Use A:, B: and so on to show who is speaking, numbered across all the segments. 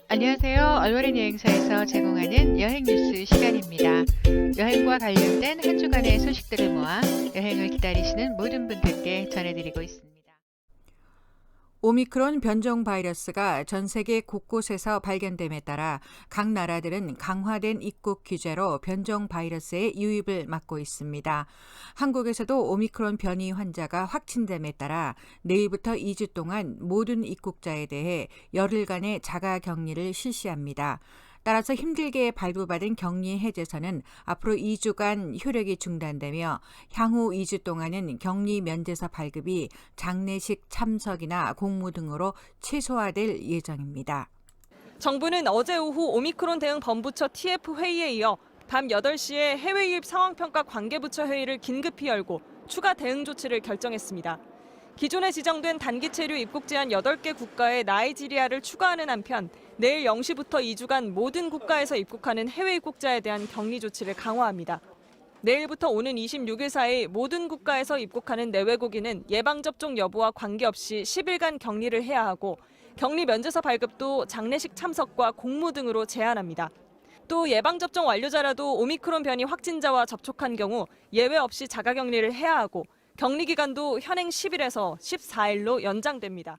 A: 안녕하세요. 얼버린 여행사에서 제공하는 여행 뉴스 시간입니다. 여행과 관련된 한 주간의 소식들을 모아 여행을 기다리시는 모든 분들께 전해드리고 있습니다. 오미크론 변종 바이러스가 전 세계 곳곳에서 발견됨에 따라 각 나라들은 강화된 입국 규제로 변종 바이러스의 유입을 막고 있습니다. 한국에서도 오미크론 변이 환자가 확진됨에 따라 내일부터 2주 동안 모든 입국자에 대해 열흘간의 자가 격리를 실시합니다. 따라서 힘들게 발부받은 격리 해제서는 앞으로 2주간 효력이 중단되며 향후 2주 동안은 격리 면제서 발급이 장례식 참석이나 공무 등으로 최소화될 예정입니다.
B: 정부는 어제 오후 오미크론 대응 본부처 TF 회의에 이어 밤 8시에 해외 유입 상황평가 관계부처 회의를 긴급히 열고 추가 대응 조치를 결정했습니다. 기존에 지정된 단기 체류 입국 제한 8개 국가에 나이지리아를 추가하는 한편 내일 0시부터 2주간 모든 국가에서 입국하는 해외 입국자에 대한 격리 조치를 강화합니다. 내일부터 오는 26일 사이 모든 국가에서 입국하는 내외국인은 예방접종 여부와 관계없이 10일간 격리를 해야 하고 격리 면제서 발급도 장례식 참석과 공무 등으로 제한합니다. 또 예방접종 완료자라도 오미크론 변이 확진자와 접촉한 경우 예외 없이 자가격리를 해야 하고 격리 기간도 현행 10일에서 14일로 연장됩니다.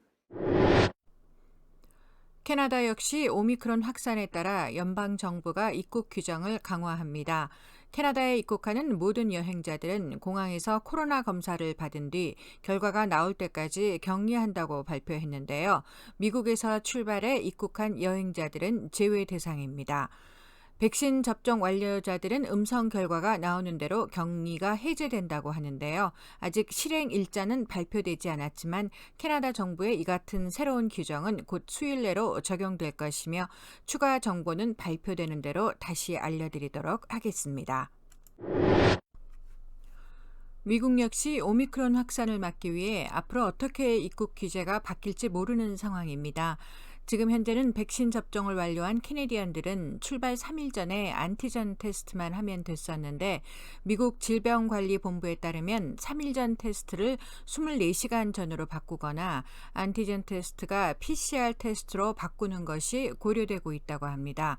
A: 캐나다 역시 오미크론 확산에 따라 연방정부가 입국 규정을 강화합니다. 캐나다에 입국하는 모든 여행자들은 공항에서 코로나 검사를 받은 뒤 결과가 나올 때까지 격리한다고 발표했는데요. 미국에서 출발해 입국한 여행자들은 제외 대상입니다. 백신 접종 완료자들은 음성 결과가 나오는 대로 격리가 해제된다고 하는데요. 아직 실행 일자는 발표되지 않았지만 캐나다 정부의 이 같은 새로운 규정은 곧 수요일 내로 적용될 것이며 추가 정보는 발표되는 대로 다시 알려드리도록 하겠습니다. 미국 역시 오미크론 확산을 막기 위해 앞으로 어떻게 입국 규제가 바뀔지 모르는 상황입니다. 지금 현재는 백신 접종을 완료한 캐네디언들은 출발 3일 전에 안티전 테스트만 하면 됐었는데 미국 질병관리본부에 따르면 3일 전 테스트를 24시간 전으로 바꾸거나 안티전 테스트가 PCR 테스트로 바꾸는 것이 고려되고 있다고 합니다.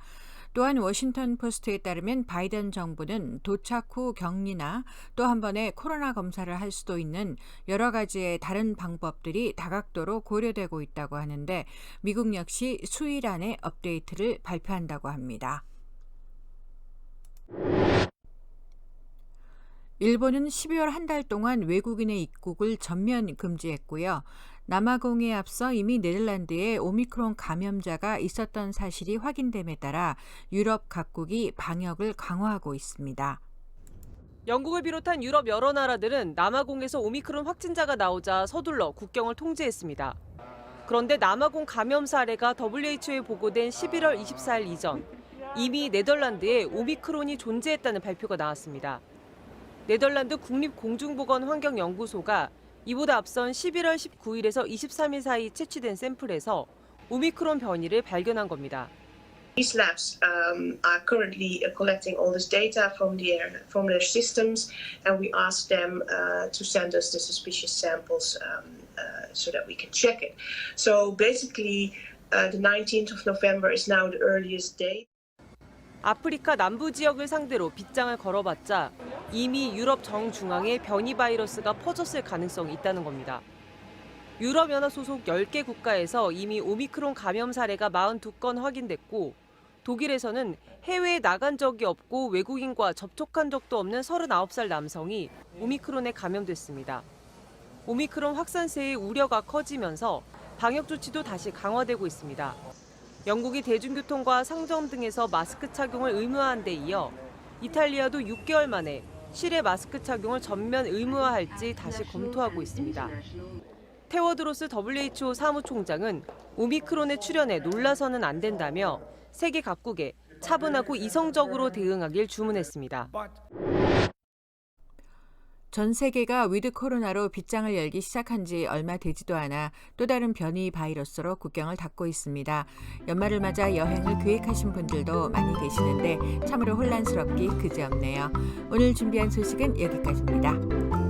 A: 또한 워싱턴 포스트에 따르면 바이든 정부는 도착 후 격리나 또 한 번의 코로나 검사를 할 수도 있는 여러 가지의 다른 방법들이 다각도로 고려되고 있다고 하는데 미국 역시 수일 안에 업데이트를 발표한다고 합니다. 일본은 12월 한 달 동안 외국인의 입국을 전면 금지했고요. 남아공에 앞서 이미 네덜란드에 오미크론 감염자가 있었던 사실이 확인됨에 따라 유럽 각국이 방역을 강화하고 있습니다.
B: 영국을 비롯한 유럽 여러 나라들은 남아공에서 오미크론 확진자가 나오자 서둘러 국경을 통제했습니다. 그런데 남아공 감염 사례가 WHO에 보고된 11월 24일 이전 이미 네덜란드에 오미크론이 존재했다는 발표가 나왔습니다. 네덜란드 국립공중보건환경연구소가 이보다 앞선 11월 19일에서 23일 사이 채취된 샘플에서 오미크론 변이를 발견한 겁니다.
C: These labs are currently collecting all this data from their systems, and we ask them to send us the suspicious samples so that we can check it. So basically, the 19th of November is now the earliest date.
B: 아프리카 남부 지역을 상대로 빗장을 걸어봤자 이미 유럽 정중앙에 변이 바이러스가 퍼졌을 가능성이 있다는 겁니다. 유럽연합 소속 10개 국가에서 이미 오미크론 감염 사례가 42건 확인됐고 독일에서는 해외에 나간 적이 없고 외국인과 접촉한 적도 없는 39살 남성이 오미크론에 감염됐습니다. 오미크론 확산세의 우려가 커지면서 방역 조치도 다시 강화되고 있습니다. 영국이 대중교통과 상점 등에서 마스크 착용을 의무화한 데 이어 이탈리아도 6개월 만에 실외 마스크 착용을 전면 의무화할지 다시 검토하고 있습니다. 테워드로스 WHO 사무총장은 오미크론의 출현에 놀라서는 안 된다며 세계 각국에 차분하고 이성적으로 대응하길 주문했습니다.
A: 전 세계가 위드 코로나로 빗장을 열기 시작한 지 얼마 되지도 않아 또 다른 변이 바이러스로 국경을 닫고 있습니다. 연말을 맞아 여행을 계획하신 분들도 많이 계시는데 참으로 혼란스럽기 그지없네요. 오늘 준비한 소식은 여기까지입니다.